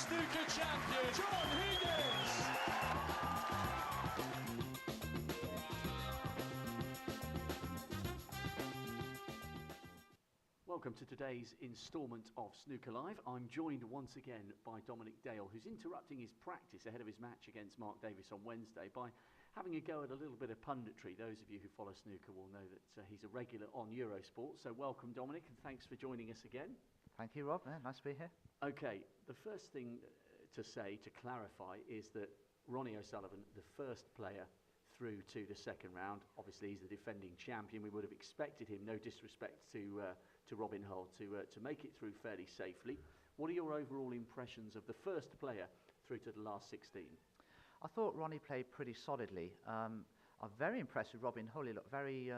snooker champion, Junhui. Welcome to today's instalment of Snooker Live. I'm joined once again by Dominic Dale, who's interrupting his practice ahead of his match against Mark Davis on Wednesday by having a go at a little bit of punditry. Those of you who follow snooker will know that he's a regular on Eurosport. So welcome, Dominic, and thanks for joining us again. Thank you, Rob. Nice to be here. Okay, the first thing to clarify, is that Ronnie O'Sullivan, the first player through to the second round. Obviously, he's the defending champion. We would have expected him, no disrespect to Robin Hull, to make it through fairly safely. What are your overall impressions of the first player through to the last 16? I thought Ronnie played pretty solidly. I'm very impressed with Robin Hull. He looked very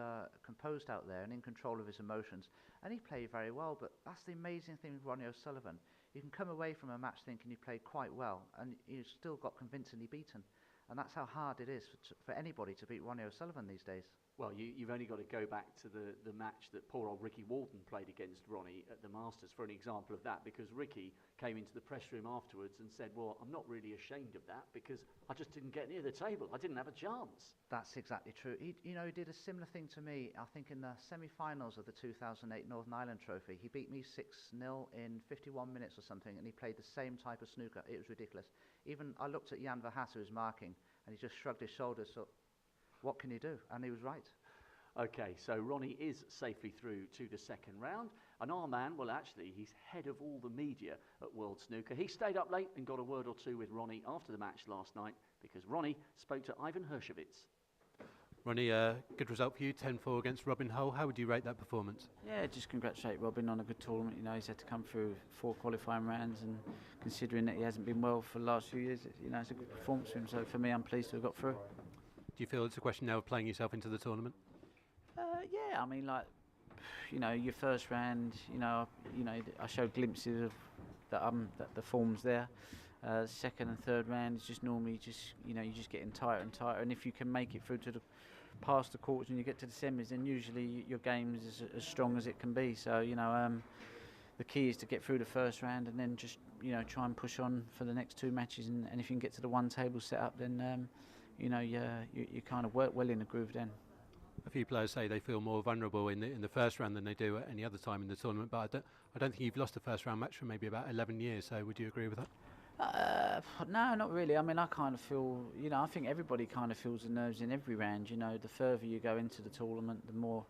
composed out there and in control of his emotions. And he played very well, but that's the amazing thing with Ronnie O'Sullivan. You can come away from a match thinking you played quite well, and you still got convincingly beaten. And that's how hard it is for anybody to beat Ronnie O'Sullivan these days. Well, you've only got to go back to the match that poor old Ricky Walton played against Ronnie at the Masters for an example of that, because Ricky came into the press room afterwards and said, well, I'm not really ashamed of that because I just didn't get near the table. I didn't have a chance. That's exactly true. He did a similar thing to me, I think, in the semi-finals of the 2008 Northern Ireland Trophy. He beat me 6-0 in 51 minutes or something, and he played the same type of snooker. It was ridiculous. Even I looked at Jan Verhaas, who was marking, and he just shrugged his shoulders, so what can you do? And he was right. Okay, so Ronnie is safely through to the second round. And our man, well, actually, he's head of all the media at World Snooker. He stayed up late and got a word or two with Ronnie after the match last night because Ronnie spoke to Ivan Hershevitz. Ronnie, good result for you, 10-4 against Robin Hull. How would you rate that performance? Yeah, just congratulate Robin on a good tournament. You know, he's had to come through 4 qualifying rounds, and considering that he hasn't been well for the last few years, it's a good performance for him. So for me, I'm pleased to have got through. Do you feel it's a question now of playing yourself into the tournament? Yeah, I mean, your first round, I showed glimpses of that the form's there. Second and third round is just normally you're just getting tighter and tighter. And if you can make it through to past the quarters and you get to the semis, then usually your game is as strong as it can be. So the key is to get through the first round and then just try and push on for the next 2 matches. And if you can get to the one table set up, then you kind of work well in the groove then. A few players say they feel more vulnerable in the first round than they do at any other time in the tournament, but I don't think you've lost a first round match for maybe about 11 years, so would you agree with that? No, not really. I mean, I kind of feel, I think everybody kind of feels the nerves in every round. The further you go into the tournament, the more,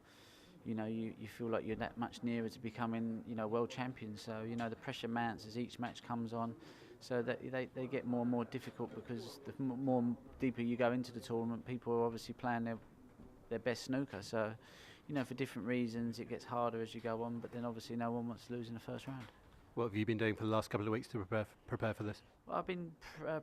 you feel like you're that much nearer to becoming, world champion. So, the pressure mounts as each match comes on, so that they get more and more difficult because the more deeper you go into the tournament, people are obviously playing their best snooker. So, for different reasons, it gets harder as you go on, but then obviously no one wants to lose in the first round. What have you been doing for the last couple of weeks to prepare for this? Well, I've been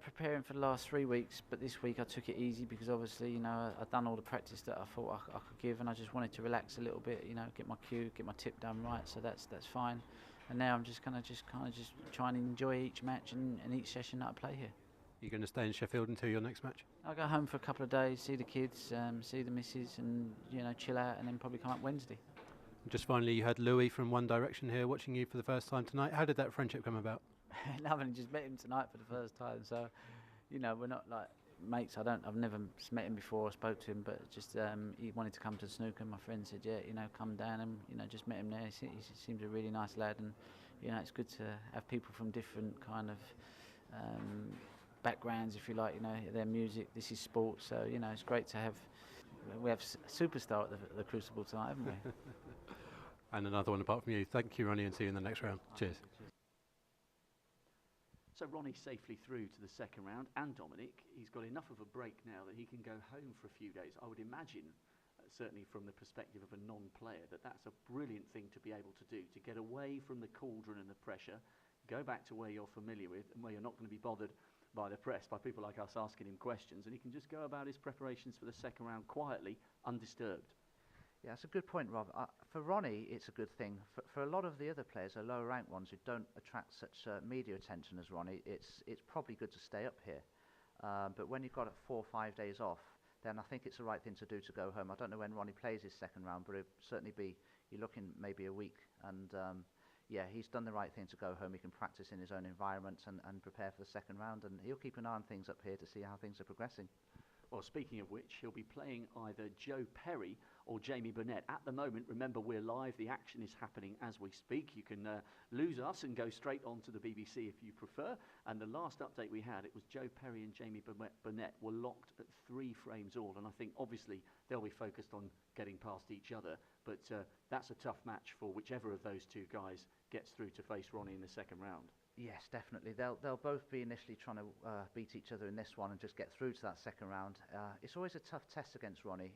preparing for the last 3 weeks, but this week I took it easy because obviously, I'd done all the practice that I thought I could give, and I just wanted to relax a little bit, get my cue, get my tip done right, so that's fine. And now I'm just going to try and enjoy each match and each session that I play here. You're going to stay in Sheffield until your next match? I'll go home for a couple of days, see the kids, see the missus, and chill out, and then probably come up Wednesday. Just finally, you had Louis from One Direction here watching you for the first time tonight. How did that friendship come about? Nothing, just met him tonight for the first time. So, we're not like mates. I've never met him before or spoke to him, but just he wanted to come to snooker. My friend said, yeah, come down, and just met him there. He seems a really nice lad, and it's good to have people from different kind of backgrounds, if you like, their music. This is sport, so it's great to have. We have a superstar at the Crucible tonight, haven't we? And another one apart from you. Thank you, Ronnie, and see you in the next round. Cheers. So Ronnie safely through to the second round, and Dominic, he's got enough of a break now that he can go home for a few days. I would imagine, certainly from the perspective of a non-player, that's a brilliant thing to be able to do, to get away from the cauldron and the pressure, go back to where you're familiar with and where you're not going to be bothered by the press, by people like us asking him questions, and he can just go about his preparations for the second round quietly, undisturbed. Yeah, that's a good point, Rob. For Ronnie, it's a good thing. For a lot of the other players, the lower ranked ones who don't attract such media attention as Ronnie, it's probably good to stay up here. But when you've got 4 or 5 days off, then I think it's the right thing to do to go home. I don't know when Ronnie plays his second round, but it'll certainly be, you're looking maybe a week, and yeah, he's done the right thing to go home. He can practice in his own environment and prepare for the second round, and he'll keep an eye on things up here to see how things are progressing. Well, speaking of which, he'll be playing either Joe Perry or Jamie Burnett. At the moment, remember, we're live. The action is happening as we speak. You can lose us and go straight on to the BBC if you prefer. And the last update we had, it was Joe Perry and Jamie Burnett were locked at 3 frames all. And I think, obviously, they'll be focused on getting past each other. But that's a tough match for whichever of those two guys gets through to face Ronnie in the second round. Yes, definitely. They'll both be initially trying to beat each other in this one and just get through to that second round. It's always a tough test against Ronnie.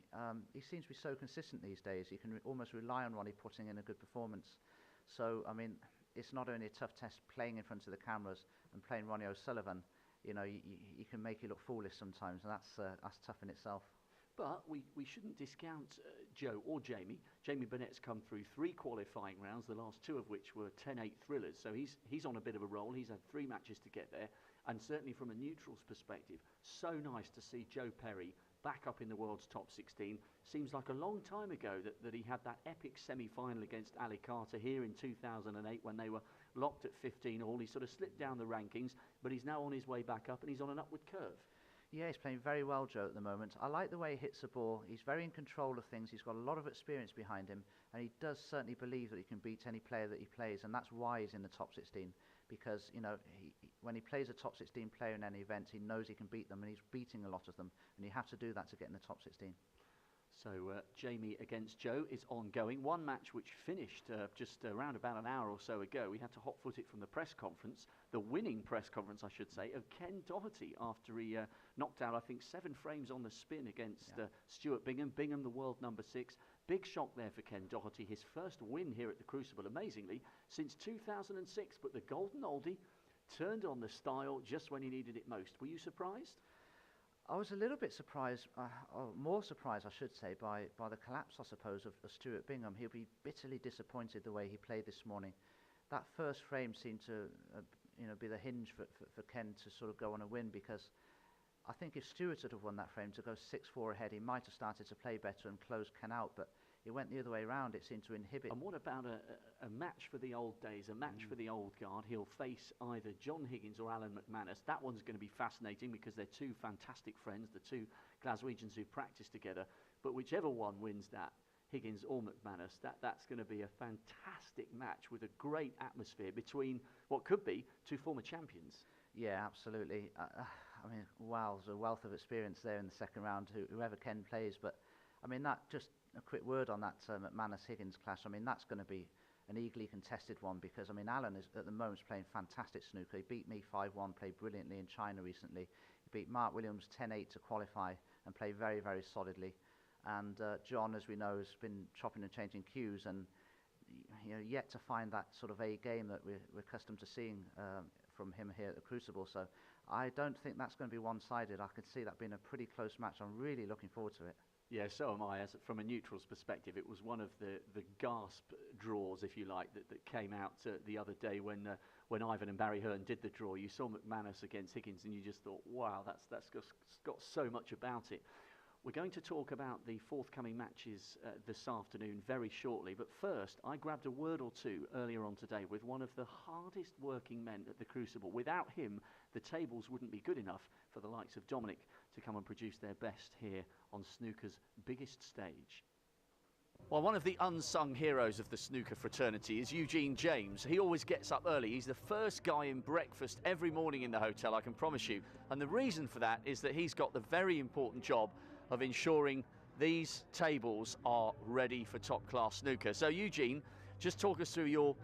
He seems to be so consistent these days. You can almost rely on Ronnie putting in a good performance. So, I mean, it's not only a tough test playing in front of the cameras and playing Ronnie O'Sullivan. You know, you can make you look foolish sometimes, and that's tough in itself. But we shouldn't discount Joe or Jamie. Jamie Burnett's come through 3 qualifying rounds, the last 2 of which were 10-8 thrillers. So he's on a bit of a roll. He's had 3 matches to get there. And certainly from a neutral's perspective, so nice to see Joe Perry back up in the world's top 16. Seems like a long time ago that he had that epic semi-final against Ali Carter here in 2008 when they were locked at 15 all. He sort of slipped down the rankings, but he's now on his way back up and he's on an upward curve. Yeah, he's playing very well, Joe, at the moment. I like the way he hits the ball. He's very in control of things. He's got a lot of experience behind him, and he does certainly believe that he can beat any player that he plays, and that's why he's in the top 16, because, you know, when he plays a top 16 player in any event, he knows he can beat them, and he's beating a lot of them, and you have to do that to get in the top 16. So Jamie against Joe is ongoing. One match which finished just around about an hour or so ago. We had to hot-foot it from the press conference, the winning press conference, I should say, of Ken Doherty after he knocked out, I think, 7 frames on the spin against Stuart Bingham. Bingham, the world number 6. Big shock there for Ken Doherty. His first win here at the Crucible, amazingly, since 2006. But the golden oldie turned on the style just when he needed it most. Were you surprised? I was a little bit surprised, or more surprised, I should say, by the collapse, I suppose, of Stuart Bingham. He'll be bitterly disappointed the way he played this morning. That first frame seemed to, be the hinge for Ken to sort of go on a win, because I think if Stuart had won that frame to go 6-4 ahead, he might have started to play better and close Ken out, but it went the other way around. It seemed to inhibit. And what about a match for the old days, a match for the old guard? He'll face either John Higgins or Alan McManus. That one's going to be fascinating because they're 2 fantastic friends, the 2 Glaswegians who practice together. But whichever one wins that, Higgins or McManus, that's going to be a fantastic match with a great atmosphere between what could be 2 former champions. Yeah, absolutely. I mean, wow, there's a wealth of experience there in the second round, whoever Ken plays. But, I mean, that just a quick word on that McManus-Higgins clash. I mean, that's going to be an eagerly contested one because, I mean, Alan is at the moment playing fantastic snooker. He beat me 5-1, played brilliantly in China recently. He beat Mark Williams 10-8 to qualify and played very, very solidly. And John, as we know, has been chopping and changing cues and yet to find that sort of A game that we're accustomed to seeing from him here at the Crucible. So I don't think that's going to be one-sided. I could see that being a pretty close match. I'm really looking forward to it. Yeah, so am I. From a neutral's perspective, it was one of the gasp draws, if you like, that came out the other day when Ivan and Barry Hearn did the draw. You saw McManus against Higgins, and you just thought, wow, that's got so much about it. We're going to talk about the forthcoming matches this afternoon very shortly, but first, I grabbed a word or two earlier on today with one of the hardest working men at the Crucible. Without him, the tables wouldn't be good enough for the likes of Dominic to come and produce their best here on snooker's biggest stage. Well, one of the unsung heroes of the snooker fraternity is Eugene James. He always gets up early. He's the first guy in breakfast every morning in the hotel, I can promise you. And the reason for that is that he's got the very important job of ensuring these tables are ready for top-class snooker. So, Eugene, just talk us through your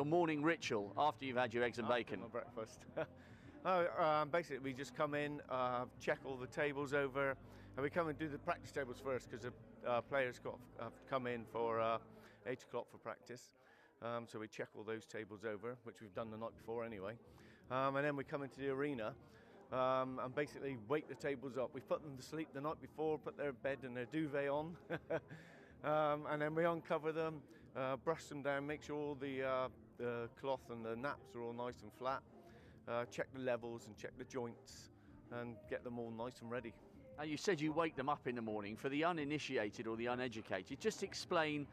morning ritual after you've had your eggs and bacon. My breakfast. Basically, we just come in, check all the tables over, and we come and do the practice tables first because the players have come in for 8 o'clock for practice. So we check all those tables over, which we've done the night before anyway. And then we come into the arena and basically wake the tables up. We put them to sleep the night before, put their bed and their duvet on, and then we uncover them, brush them down, make sure all the cloth and the naps are all nice and flat. Check the levels and check the joints and get them all nice and ready. Now, you said you wake them up in the morning. For the uninitiated or the uneducated, just explain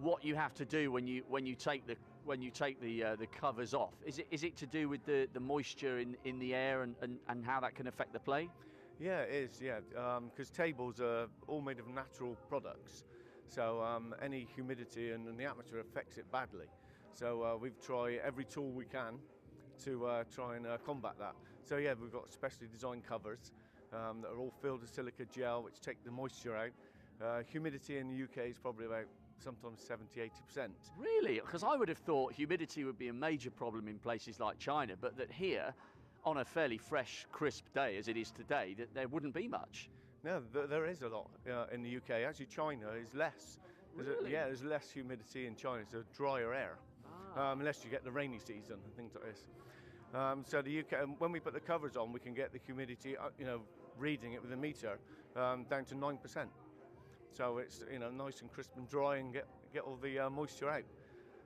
what you have to do when you take when you take the covers off. Is it to do with the moisture in the air and how that can affect the play? Yeah, it is, yeah, because tables are all made of natural products, so any humidity in the atmosphere affects it badly. So we've tried every tool we can to try and combat that. So yeah, we've got specially designed covers that are all filled with silica gel, which take the moisture out. Humidity in the UK is probably about sometimes 70–80%. Really? Because I would have thought humidity would be a major problem in places like China, but that here, on a fairly fresh, crisp day as it is today, that there wouldn't be much. No, there is a lot in the UK. Actually, China is less. Really? There's less humidity in China, so drier air, unless you get the rainy season and things like this. So the UK, when we put the covers on, we can get the humidity, reading it with a meter, down to 9%. So it's nice and crisp and dry, and get all the moisture out.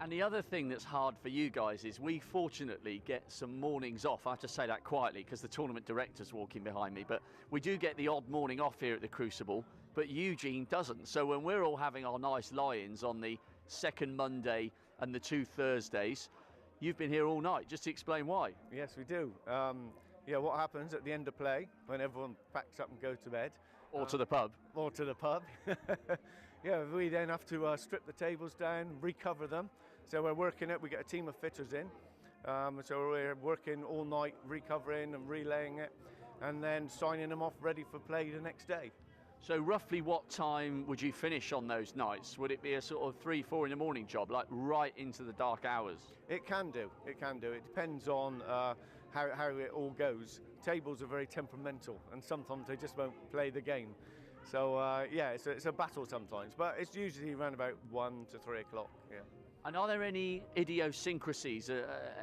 And the other thing that's hard for you guys is we fortunately get some mornings off. I have to say that quietly because the tournament director's walking behind me, but we do get the odd morning off here at the Crucible, but Eugene doesn't. So when we're all having our nice lie-ins on the second Monday and the 2 Thursdays, you've been here all night. Just to explain why. Yes, we do. What happens at the end of play when everyone packs up and goes to bed? Or to the pub. Or to the pub. Yeah, we then have to strip the tables down, recover them. So we're working it. We get a team of fitters in. So we're working all night, recovering and relaying it, and then signing them off ready for play the next day. So roughly what time would you finish on those nights? Would it be a sort of 3–4 in the morning job, like right into the dark hours? It can do. It depends on how it all goes. Tables are very temperamental, and sometimes they just won't play the game. So it's a battle sometimes, but it's usually around about 1 to 3 o'clock. Yeah. And are there any idiosyncrasies,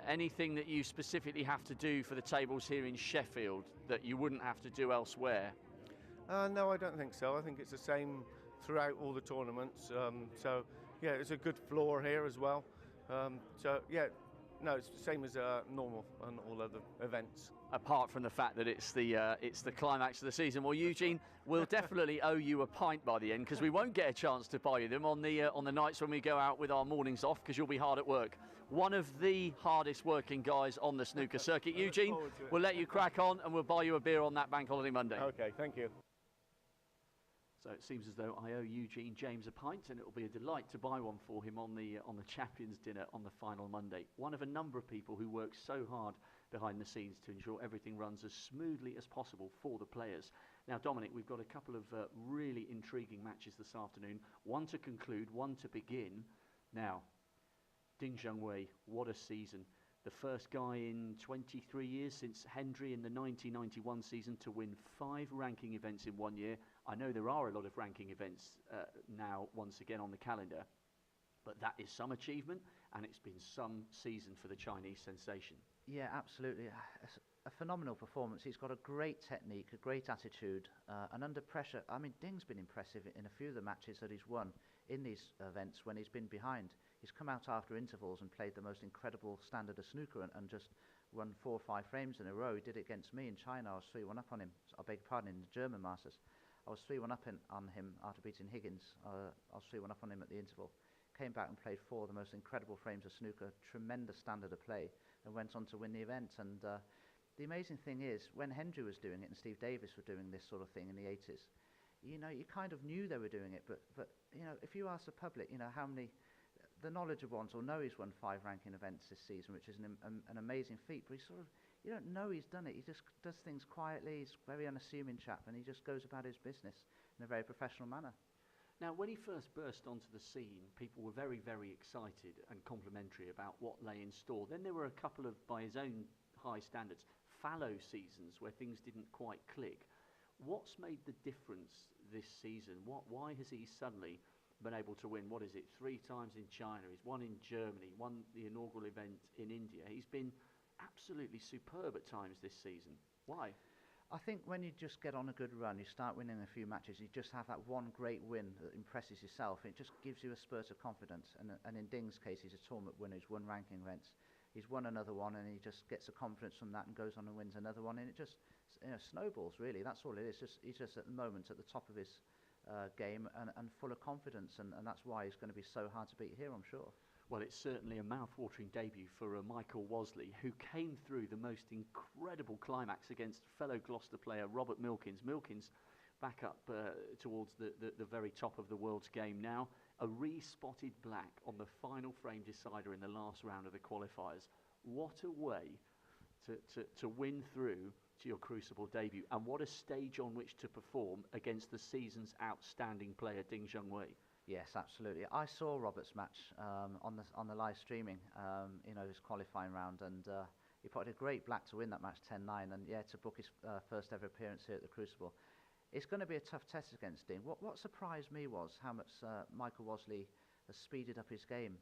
anything that you specifically have to do for the tables here in Sheffield that you wouldn't have to do elsewhere? No, I don't think so. I think it's the same throughout all the tournaments. It's a good floor here as well. No, it's the same as normal on all other events. Apart from the fact that it's the climax of the season. Well, Eugene, we'll definitely owe you a pint by the end, because we won't get a chance to buy you them on the nights when we go out with our mornings off, because you'll be hard at work. One of the hardest working guys on the snooker circuit. Eugene, we'll let you crack on and we'll buy you a beer on that Bank Holiday Monday. Okay, thank you. So it seems as though I owe Eugene James a pint, and it will be a delight to buy one for him on the Champions Dinner on the final Monday. One of a number of people who work so hard behind the scenes to ensure everything runs as smoothly as possible for the players. Now, Dominic, we've got a couple of really intriguing matches this afternoon. One to conclude, one to begin. Now, Junhui, what a season. The first guy in 23 years since Hendry in the 1991 season to win 5 ranking events in 1 year. I know there are a lot of ranking events now once again on the calendar, but that is some achievement, and it's been some season for the Chinese sensation. Yeah, absolutely. A phenomenal performance. He's got a great technique, a great attitude, and under pressure. I mean, Ding's been impressive in a few of the matches that he's won in these events when he's been behind. He's come out after intervals and played the most incredible standard of snooker and just won 4 or 5 frames in a row. He did it against me in China. I was 3-1 up on him. I beg your pardon, in the German Masters. I was 3-1 up on him after beating Higgins. I was 3-1 up on him at the interval. Came back and played 4 of the most incredible frames of snooker, tremendous standard of play, and went on to win the event. And the amazing thing is, when Hendry was doing it and Steve Davis were doing this sort of thing in the 80s, you kind of knew they were doing it, but if you ask the public, how many, the knowledgeable ones will know he's won 5 ranking events this season, which is an amazing feat, but you don't know he's done it. He just does things quietly. He's a very unassuming chap, and he just goes about his business in a very professional manner. Now, when he first burst onto the scene, people were very, very excited and complimentary about what lay in store. Then there were a couple of, by his own high standards, fallow seasons where things didn't quite click. What's made the difference this season? Why has he suddenly been able to win, 3 times in China? He's won in Germany, won the inaugural event in India. He's been absolutely superb at times this season. Why? I think when you just get on a good run, you start winning a few matches, you just have that one great win that impresses yourself, and it just gives you a spurt of confidence. And in Ding's case, he's a tournament winner. He's won ranking events. He's won another one, and he just gets the confidence from that and goes on and wins another one, and it just snowballs, really. That's all it is. He's just at the moment at the top of his game and full of confidence, and that's why he's going to be so hard to beat here, I'm sure. Well, it's certainly a mouth-watering debut for Michael Wasley, who came through the most incredible climax against fellow Gloucester player Robert Milkins. Milkins back up towards the very top of the world's game now. A re-spotted black on the final frame decider in the last round of the qualifiers. What a way to win through to your Crucible debut, and what a stage on which to perform against the season's outstanding player Ding Junhui. Yes, absolutely. I saw Robert's match on the live streaming, his qualifying round, and he put a great black to win that match 10-9, and to book his first ever appearance here at the Crucible. It's going to be a tough test against Ding. What surprised me was how much Michael Wasley has speeded up his game.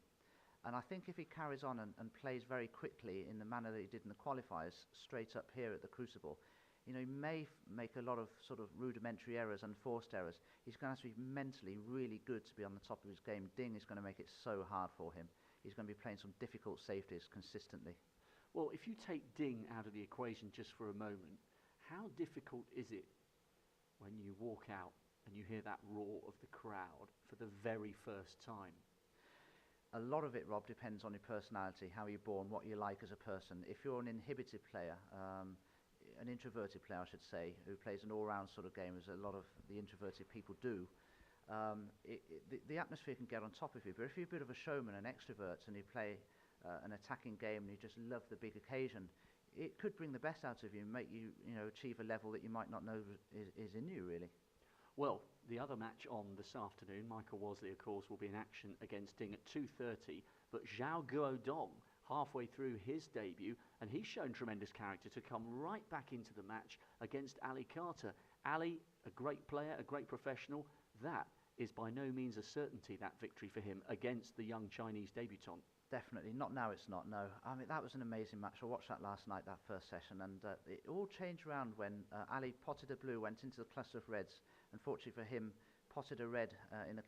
And I think if he carries on and plays very quickly in the manner that he did in the qualifiers, straight up here at the Crucible, he may make a lot of sort of rudimentary errors and forced errors. He's going to have to be mentally really good to be on the top of his game. Ding is going to make it so hard for him. He's going to be playing some difficult safeties consistently. Well, if you take Ding out of the equation just for a moment, how difficult is it when you walk out and you hear that roar of the crowd for the very first time? A lot of it, Rob, depends on your personality, how you're born, what you like as a person. If you're an inhibited player, an introverted player, I should say, who plays an all-round sort of game, as a lot of the introverted people do, the atmosphere can get on top of you. But if you're a bit of a showman, an extrovert, and you play an attacking game and you just love the big occasion, it could bring the best out of you and make you, achieve a level that you might not know is in you, really. Well, the other match on this afternoon, Michael Wasley, of course, will be in action against Ding at 2:30, but Zhao Guodong halfway through his debut, and he's shown tremendous character to come right back into the match against Ali Carter. Ali, a great player, a great professional. That is by no means a certainty, that victory for him against the young Chinese debutant. Definitely. Not now, it's not, no. I mean, that was an amazing match. I watched that last night, that first session, and it all changed around when Ali potted a blue, went into the cluster of reds. Unfortunately for him, potted a red in the